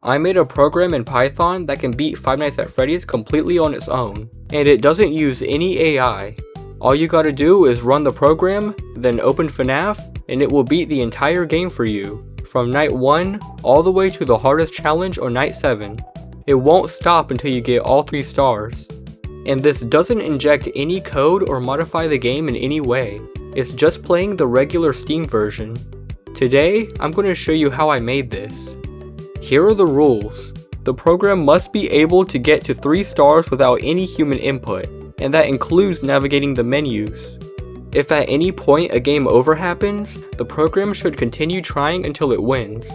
I made a program in Python that can beat Five Nights at Freddy's completely on its own, and it doesn't use any AI. All you gotta do is run the program, then open FNAF, and it will beat the entire game for you, from night 1 all the way to the hardest challenge on night 7. It won't stop until you get all 3 stars. And this doesn't inject any code or modify the game in any way, it's just playing the regular Steam version. Today, I'm going to show you how I made this. Here are the rules. The program must be able to get to 3 stars without any human input, and that includes navigating the menus. If at any point a game over happens, the program should continue trying until it wins.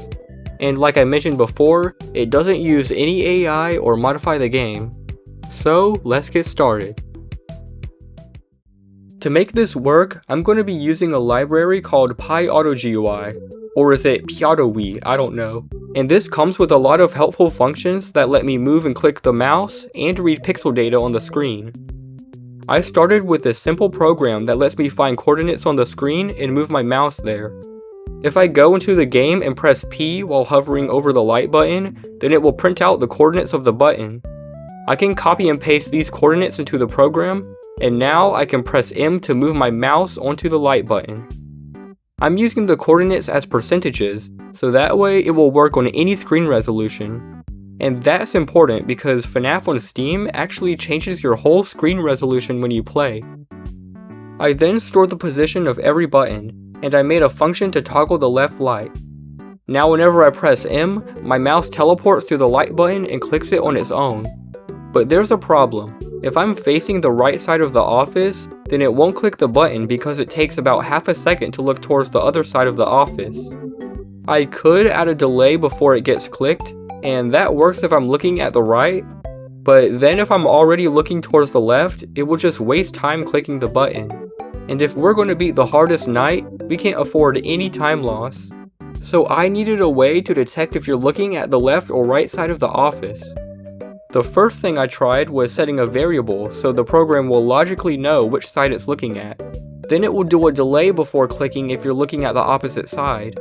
And like I mentioned before, it doesn't use any AI or modify the game. So let's get started. To make this work, I'm going to be using a library called PyAutoGUI, or is it PyAutoWii, I don't know. And this comes with a lot of helpful functions that let me move and click the mouse and read pixel data on the screen. I started with this simple program that lets me find coordinates on the screen and move my mouse there. If I go into the game and press P while hovering over the light button, then it will print out the coordinates of the button. I can copy and paste these coordinates into the program, and now I can press M to move my mouse onto the light button. I'm using the coordinates as percentages, so that way it will work on any screen resolution. And that's important because FNAF on Steam actually changes your whole screen resolution when you play. I then store the position of every button, and I made a function to toggle the left light. Now whenever I press M, my mouse teleports to the light button and clicks it on its own. But there's a problem. If I'm facing the right side of the office, then it won't click the button because it takes about half a second to look towards the other side of the office. I could add a delay before it gets clicked, and that works if I'm looking at the right, but then if I'm already looking towards the left, it will just waste time clicking the button. And if we're going to beat the hardest night, we can't afford any time loss. So I needed a way to detect if you're looking at the left or right side of the office. The first thing I tried was setting a variable so the program will logically know which side it's looking at. Then it will do a delay before clicking if you're looking at the opposite side.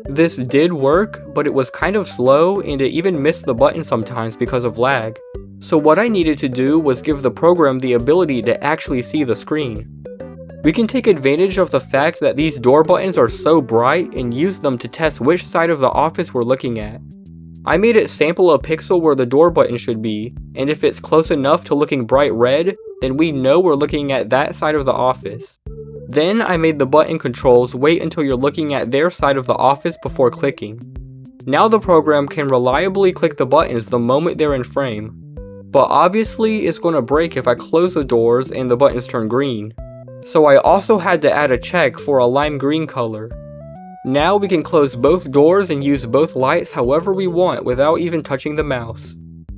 This did work, but it was kind of slow and it even missed the button sometimes because of lag. So what I needed to do was give the program the ability to actually see the screen. We can take advantage of the fact that these door buttons are so bright and use them to test which side of the office we're looking at. I made it sample a pixel where the door button should be, and if it's close enough to looking bright red, then we know we're looking at that side of the office. Then I made the button controls wait until you're looking at their side of the office before clicking. Now the program can reliably click the buttons the moment they're in frame. But obviously it's going to break if I close the doors and the buttons turn green. So I also had to add a check for a lime green color. Now we can close both doors and use both lights however we want without even touching the mouse.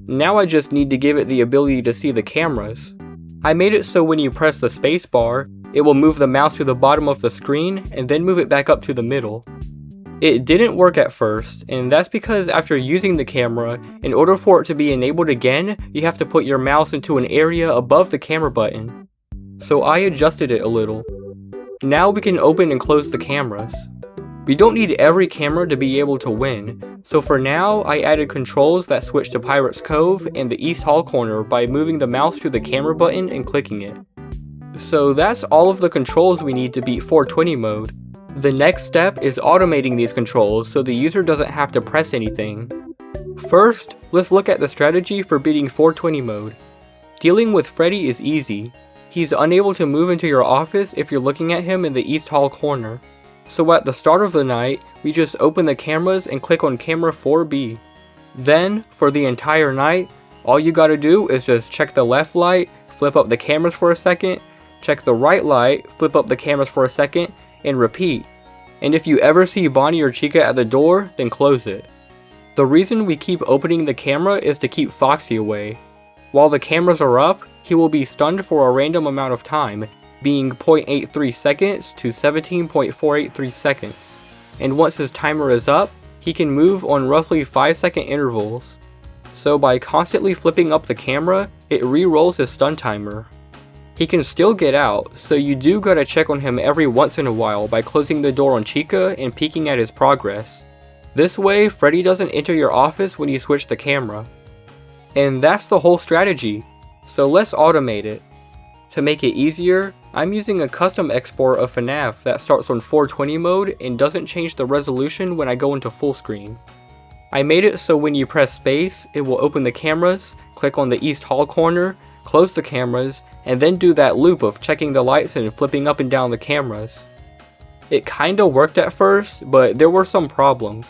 Now I just need to give it the ability to see the cameras. I made it so when you press the spacebar, it will move the mouse to the bottom of the screen and then move it back up to the middle. It didn't work at first, and that's because after using the camera, in order for it to be enabled again, you have to put your mouse into an area above the camera button. So I adjusted it a little. Now we can open and close the cameras. We don't need every camera to be able to win, so for now I added controls that switch to Pirate's Cove and the East Hall corner by moving the mouse to the camera button and clicking it. So that's all of the controls we need to beat 420 mode. The next step is automating these controls so the user doesn't have to press anything. First, let's look at the strategy for beating 420 mode. Dealing with Freddy is easy. He's unable to move into your office if you're looking at him in the East Hall corner. So at the start of the night, we just open the cameras and click on camera 4B. Then, for the entire night, all you gotta do is just check the left light, flip up the cameras for a second, check the right light, flip up the cameras for a second, and repeat. And if you ever see Bonnie or Chica at the door, then close it. The reason we keep opening the camera is to keep Foxy away. While the cameras are up, he will be stunned for a random amount of time, being 0.83 seconds to 17.483 seconds. And once his timer is up, he can move on roughly 5-second intervals. So by constantly flipping up the camera, it re-rolls his stun timer. He can still get out, so you do gotta check on him every once in a while by closing the door on Chica and peeking at his progress. This way, Freddy doesn't enter your office when you switch the camera. And that's the whole strategy, so let's automate it. To make it easier, I'm using a custom export of FNAF that starts on 420 mode and doesn't change the resolution when I go into full screen. I made it so when you press space, it will open the cameras, click on the east hall corner, close the cameras, and then do that loop of checking the lights and flipping up and down the cameras. It kinda worked at first, but there were some problems.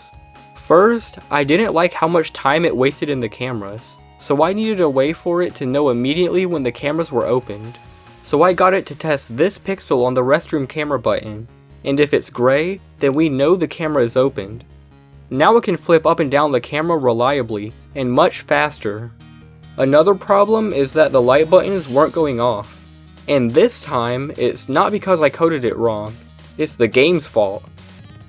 First, I didn't like how much time it wasted in the cameras, so I needed a way for it to know immediately when the cameras were opened. So I got it to test this pixel on the restroom camera button, and if it's gray, then we know the camera is opened. Now it can flip up and down the camera reliably, and much faster. Another problem is that the light buttons weren't going off. And this time, it's not because I coded it wrong, it's the game's fault.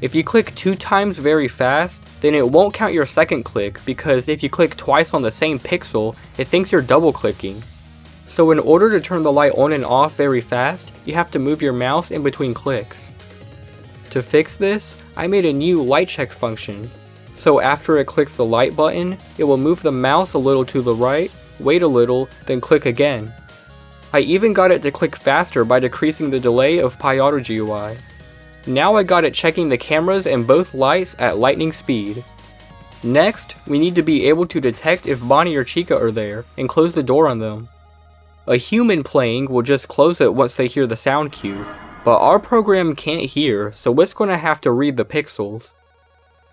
If you click 2 times very fast, then it won't count your second click because if you click twice on the same pixel, it thinks you're double clicking. So in order to turn the light on and off very fast, you have to move your mouse in between clicks. To fix this, I made a new light check function. So after it clicks the light button, it will move the mouse a little to the right, wait a little, then click again. I even got it to click faster by decreasing the delay of PyAutoGUI. Now I got it checking the cameras and both lights at lightning speed. Next, we need to be able to detect if Bonnie or Chica are there and close the door on them. A human playing will just close it once they hear the sound cue, but our program can't hear, so it's going to have to read the pixels.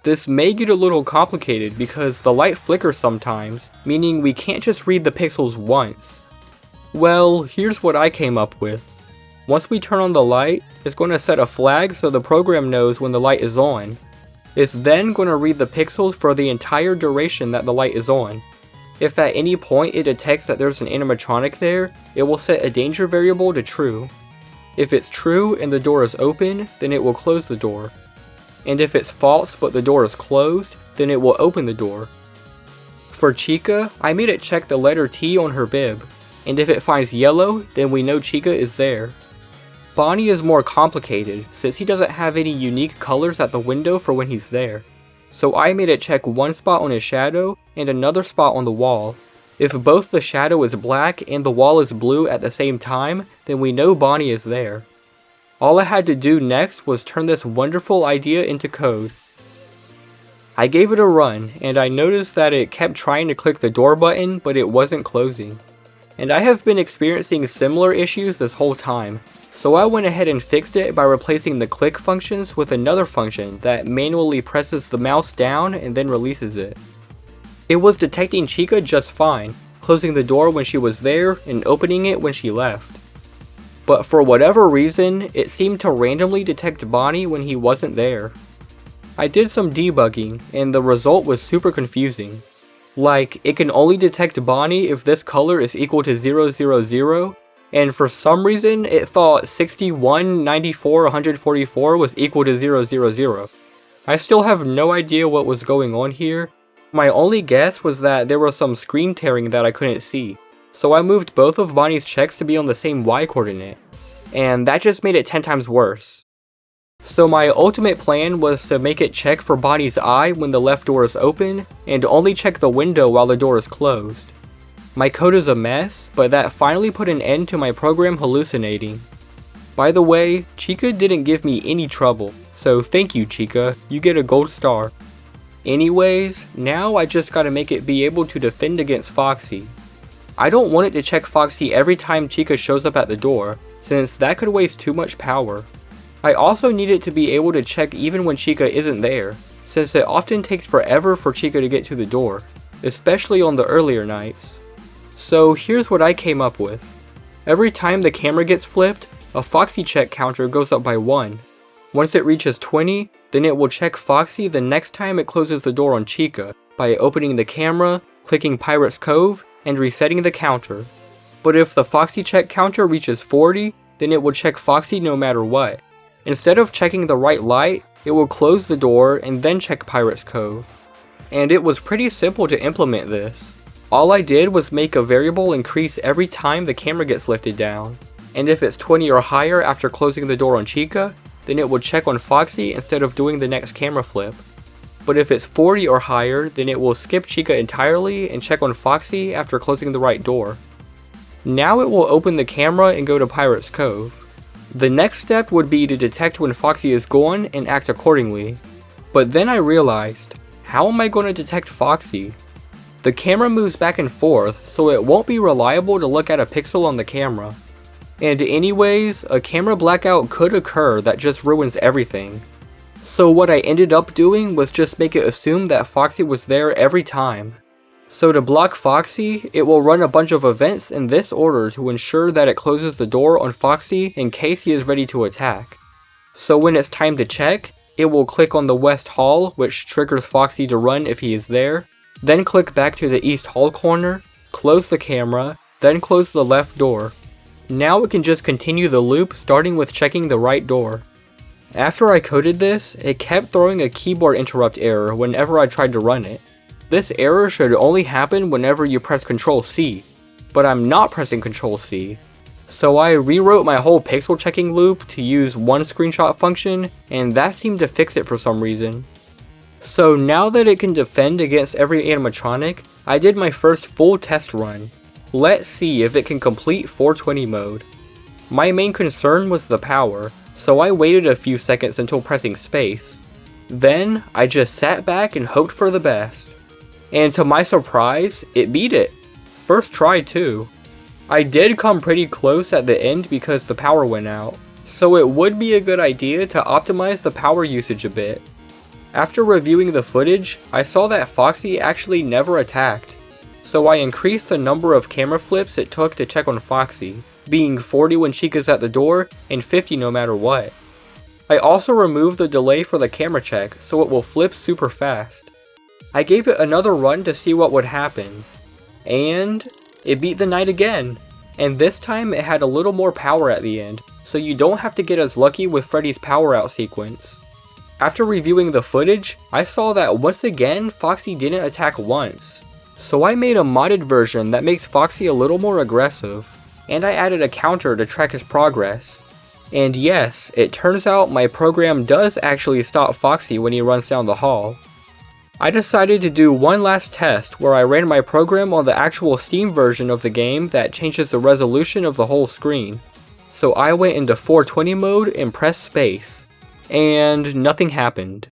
This may get a little complicated because the light flickers sometimes, meaning we can't just read the pixels once. Well, here's what I came up with. Once we turn on the light, it's going to set a flag so the program knows when the light is on. It's then going to read the pixels for the entire duration that the light is on. If at any point it detects that there's an animatronic there, it will set a danger variable to true. If it's true and the door is open, then it will close the door. And if it's false but the door is closed, then it will open the door. For Chica, I made it check the letter T on her bib, and if it finds yellow, then we know Chica is there. Bonnie is more complicated, since he doesn't have any unique colors at the window for when he's there. So I made it check one spot on his shadow, and another spot on the wall. If both the shadow is black and the wall is blue at the same time, then we know Bonnie is there. All I had to do next was turn this wonderful idea into code. I gave it a run, and I noticed that it kept trying to click the door button, but it wasn't closing. And I have been experiencing similar issues this whole time, so I went ahead and fixed it by replacing the click functions with another function that manually presses the mouse down and then releases it. It was detecting Chica just fine, closing the door when she was there and opening it when she left. But for whatever reason, it seemed to randomly detect Bonnie when he wasn't there. I did some debugging, and the result was super confusing. Like, it can only detect Bonnie if this color is equal to 000, and for some reason it thought 61, 94, 144 was equal to 000. I still have no idea what was going on here. My only guess was that there was some screen tearing that I couldn't see, so I moved both of Bonnie's checks to be on the same Y coordinate, and that just made it 10 times worse. So my ultimate plan was to make it check for Bonnie's eye when the left door is open, and only check the window while the door is closed. My code is a mess, but that finally put an end to my program hallucinating. By the way, Chica didn't give me any trouble, so thank you Chica, you get a gold star. Anyways, now I just gotta make it be able to defend against Foxy. I don't want it to check Foxy every time Chica shows up at the door, since that could waste too much power. I also need it to be able to check even when Chica isn't there, since it often takes forever for Chica to get to the door, especially on the earlier nights. So here's what I came up with. Every time the camera gets flipped, a Foxy check counter goes up by 1. Once it reaches 20, then it will check Foxy the next time it closes the door on Chica by opening the camera, clicking Pirate's Cove, and resetting the counter. But if the Foxy check counter reaches 40, then it will check Foxy no matter what. Instead of checking the right light, it will close the door and then check Pirate's Cove. And it was pretty simple to implement this. All I did was make a variable increase every time the camera gets lifted down. And if it's 20 or higher after closing the door on Chica, then it will check on Foxy instead of doing the next camera flip. but if it's 40 or higher, then it will skip Chica entirely and check on Foxy after closing the right door. Now it will open the camera and go to Pirate's Cove. The next step would be to detect when Foxy is gone and act accordingly. But then I realized, how am I going to detect Foxy? The camera moves back and forth, so it won't be reliable to look at a pixel on the camera. And anyways, a camera blackout could occur that just ruins everything. So what I ended up doing was just make it assume that Foxy was there every time. So to block Foxy, it will run a bunch of events in this order to ensure that it closes the door on Foxy in case he is ready to attack. So when it's time to check, it will click on the West Hall, which triggers Foxy to run if he is there, then click back to the East Hall corner, close the camera, then close the left door. Now it can just continue the loop starting with checking the right door. After I coded this, it kept throwing a keyboard interrupt error whenever I tried to run it. This error should only happen whenever you press Ctrl C, but I'm not pressing Ctrl C. So I rewrote my whole pixel checking loop to use one screenshot function, and that seemed to fix it for some reason. So now that it can defend against every animatronic, I did my first full test run. Let's see if it can complete 420 mode. My main concern was the power, so I waited a few seconds until pressing space. Then, I just sat back and hoped for the best. And to my surprise, it beat it. First try too. I did come pretty close at the end because the power went out, so it would be a good idea to optimize the power usage a bit. After reviewing the footage, I saw that Foxy actually never attacked, so I increased the number of camera flips it took to check on Foxy, being 40 when Chica's at the door and 50 no matter what. I also removed the delay for the camera check so it will flip super fast. I gave it another run to see what would happen, and it beat the night again, and this time it had a little more power at the end, so you don't have to get as lucky with Freddy's power out sequence. After reviewing the footage, I saw that once again Foxy didn't attack once, so I made a modded version that makes Foxy a little more aggressive, and I added a counter to track his progress. And yes, it turns out my program does actually stop Foxy when he runs down the hall. I decided to do one last test where I ran my program on the actual Steam version of the game that changes the resolution of the whole screen. So I went into 420 mode and pressed space, and nothing happened.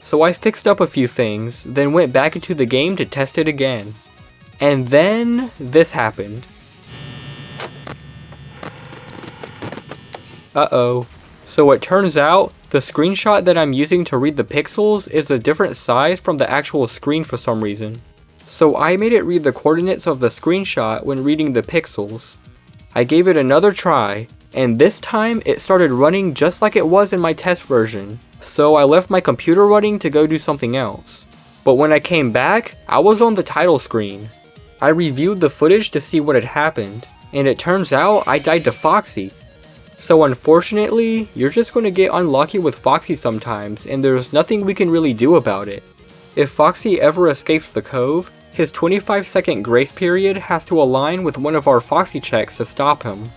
So I fixed up a few things, then went back into the game to test it again. And then this happened. Uh-oh. So it turns out, the screenshot that I'm using to read the pixels is a different size from the actual screen for some reason. So I made it read the coordinates of the screenshot when reading the pixels. I gave it another try, and this time it started running just like it was in my test version. So I left my computer running to go do something else. But when I came back, I was on the title screen. I reviewed the footage to see what had happened, and it turns out I died to Foxy. So unfortunately, you're just going to get unlucky with Foxy sometimes, and there's nothing we can really do about it. If Foxy ever escapes the cove, his 25-second grace period has to align with one of our Foxy checks to stop him.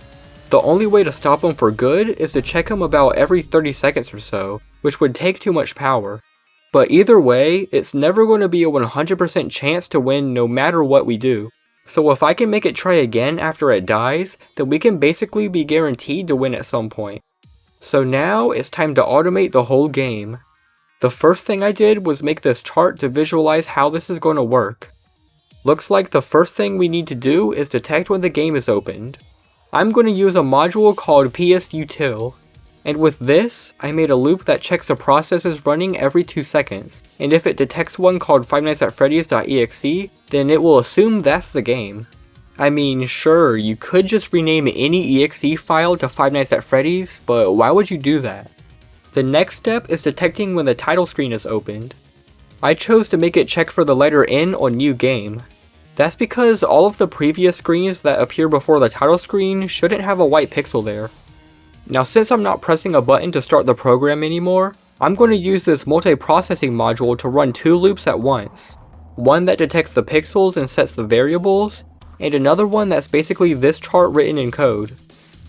The only way to stop him for good is to check him about every 30 seconds or so, which would take too much power. But either way, it's never going to be a 100% chance to win no matter what we do. So if I can make it try again after it dies, then we can basically be guaranteed to win at some point. So now it's time to automate the whole game. The first thing I did was make this chart to visualize how this is going to work. Looks like the first thing we need to do is detect when the game is opened. I'm going to use a module called psutil. And with this, I made a loop that checks the processes running every 2 seconds, and if it detects one called fivenightsatfreddys.exe, then it will assume that's the game. I mean, sure, you could just rename any exe file to Five Nights at Freddy's, but why would you do that? The next step is detecting when the title screen is opened. I chose to make it check for the letter N on New Game. That's because all of the previous screens that appear before the title screen shouldn't have a white pixel there. Now since I'm not pressing a button to start the program anymore, I'm going to use this multiprocessing module to run 2 loops at once. One that detects the pixels and sets the variables, and another one that's basically this chart written in code.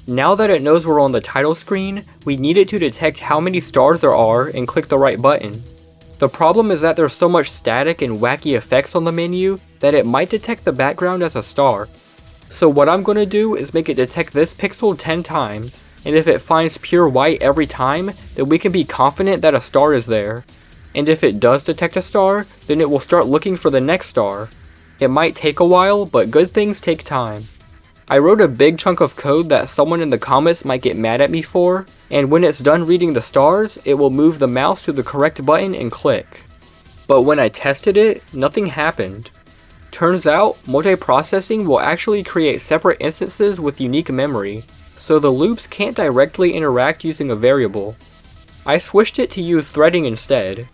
Now that it knows we're on the title screen, we need it to detect how many stars there are and click the right button. The problem is that there's so much static and wacky effects on the menu that it might detect the background as a star. So what I'm going to do is make it detect this pixel 10 times, and if it finds pure white every time, then we can be confident that a star is there. And if it does detect a star, then it will start looking for the next star. It might take a while, but good things take time. I wrote a big chunk of code that someone in the comments might get mad at me for, and when it's done reading the stars, it will move the mouse to the correct button and click. But when I tested it, nothing happened. Turns out, multiprocessing will actually create separate instances with unique memory, so the loops can't directly interact using a variable. I switched it to use threading instead.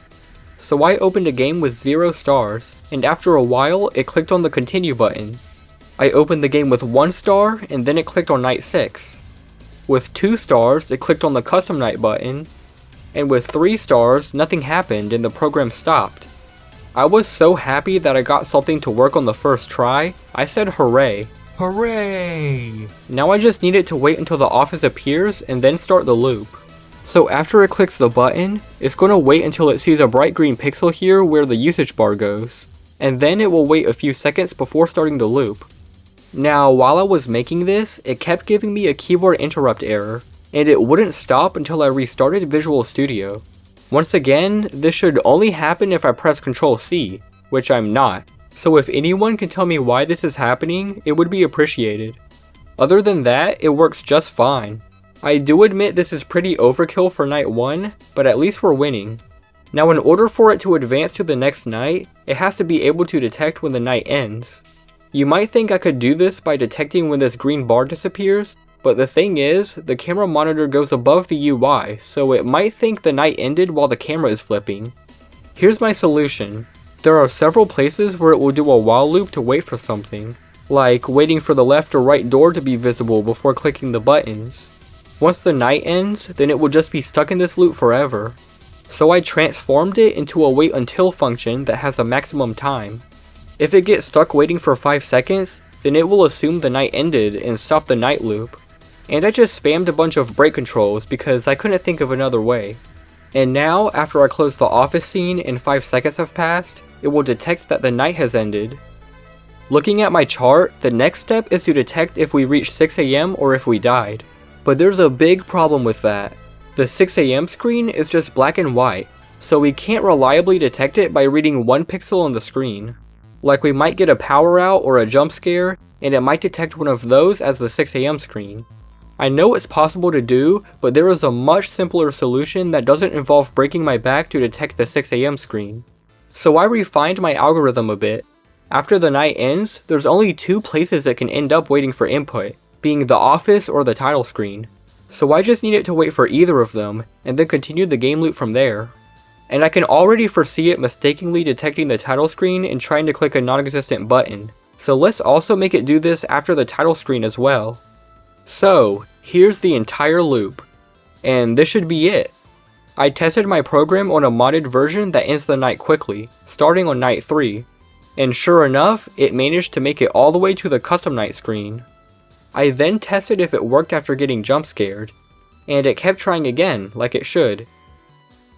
So I opened a game with 0 stars, and after a while, it clicked on the continue button. I opened the game with 1 star, and then it clicked on night 6. With 2 stars, it clicked on the custom night button, and with 3 stars, nothing happened and the program stopped. I was so happy that I got something to work on the first try, I said hooray. Hooray! Now I just need it to wait until the office appears and then start the loop. So after it clicks the button, it's going to wait until it sees a bright green pixel here where the usage bar goes, and then it will wait a few seconds before starting the loop. Now while I was making this, it kept giving me a keyboard interrupt error, and it wouldn't stop until I restarted Visual Studio. Once again, this should only happen if I press Ctrl C, which I'm not, so if anyone can tell me why this is happening, it would be appreciated. Other than that, it works just fine. I do admit this is pretty overkill for night 1, but at least we're winning. Now in order for it to advance to the next night, it has to be able to detect when the night ends. You might think I could do this by detecting when this green bar disappears, but the thing is, the camera monitor goes above the UI, so it might think the night ended while the camera is flipping. Here's my solution. There are several places where it will do a while loop to wait for something, like waiting for the left or right door to be visible before clicking the buttons. Once the night ends, then it will just be stuck in this loop forever. So I transformed it into a wait until function that has a maximum time. If it gets stuck waiting for 5 seconds, then it will assume the night ended and stop the night loop. And I just spammed a bunch of break controls because I couldn't think of another way. And now, after I close the office scene and 5 seconds have passed, it will detect that the night has ended. Looking at my chart, the next step is to detect if we reached 6 AM or if we died. But there's a big problem with that. The 6 AM screen is just black and white, so we can't reliably detect it by reading 1 pixel on the screen. Like we might get a power out or a jump scare, and it might detect one of those as the 6 AM screen. I know it's possible to do, but there is a much simpler solution that doesn't involve breaking my back to detect the 6 AM screen. So I refined my algorithm a bit. After the night ends, there's only 2 places it can end up waiting for input, being the office or the title screen. So I just need it to wait for either of them, and then continue the game loop from there. And I can already foresee it mistakenly detecting the title screen and trying to click a non-existent button. So let's also make it do this after the title screen as well. So, here's the entire loop. And this should be it. I tested my program on a modded version that ends the night quickly, starting on night 3. And sure enough, it managed to make it all the way to the custom night screen. I then tested if it worked after getting jump scared, and it kept trying again, like it should.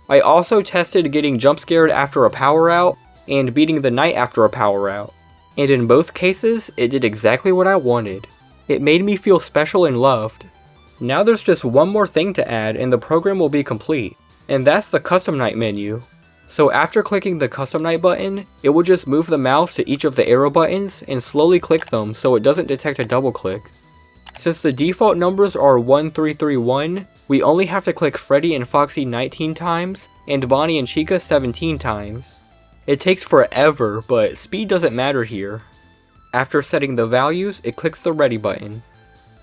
I also tested getting jump scared after a power out, and beating the night after a power out, and in both cases, it did exactly what I wanted. It made me feel special and loved. Now there's just one more thing to add and the program will be complete, and that's the custom night menu. So after clicking the custom night button, it will just move the mouse to each of the arrow buttons and slowly click them so it doesn't detect a double click. Since the default numbers are 1331, we only have to click Freddy and Foxy 19 times, and Bonnie and Chica 17 times. It takes forever, but speed doesn't matter here. After setting the values, it clicks the ready button.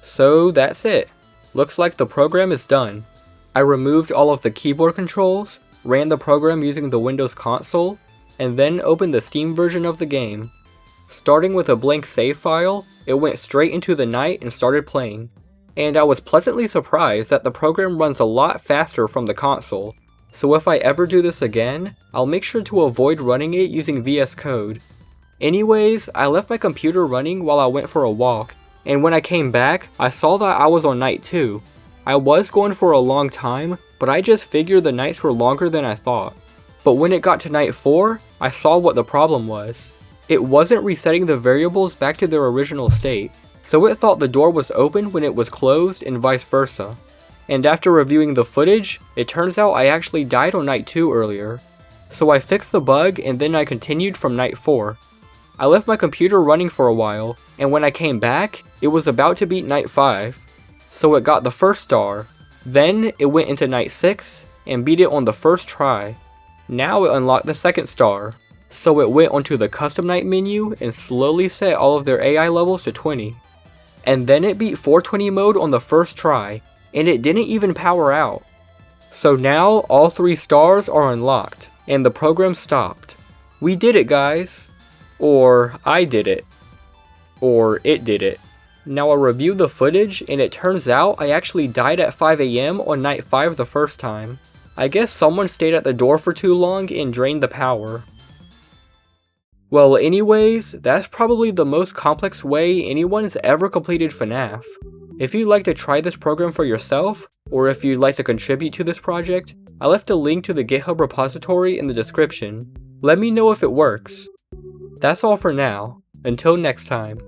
So that's it. Looks like the program is done. I removed all of the keyboard controls, ran the program using the Windows console, and then opened the Steam version of the game. Starting with a blank save file, it went straight into the night and started playing. And I was pleasantly surprised that the program runs a lot faster from the console, so if I ever do this again, I'll make sure to avoid running it using VS Code. Anyways, I left my computer running while I went for a walk, and when I came back, I saw that I was on night 2. I was going for a long time, but I just figured the nights were longer than I thought. but when it got to night 4, I saw what the problem was. It wasn't resetting the variables back to their original state, so it thought the door was open when it was closed and vice versa. And after reviewing the footage, it turns out I actually died on night 2 earlier. So I fixed the bug and then I continued from night 4. I left my computer running for a while, and when I came back, it was about to beat night 5. So it got the first star. Then it went into night 6 and beat it on the first try. Now it unlocked the second star. So it went onto the custom night menu and slowly set all of their AI levels to 20. And then it beat 420 mode on the first try, and it didn't even power out. So now all 3 stars are unlocked, and the program stopped. We did it, guys. Or I did it. Or it did it. Now I reviewed the footage, and it turns out I actually died at 5 AM on night 5 the first time. I guess someone stayed at the door for too long and drained the power. Well, anyways, that's probably the most complex way anyone's ever completed FNAF. If you'd like to try this program for yourself, or if you'd like to contribute to this project, I left a link to the GitHub repository in the description. Let me know if it works. That's all for now. Until next time.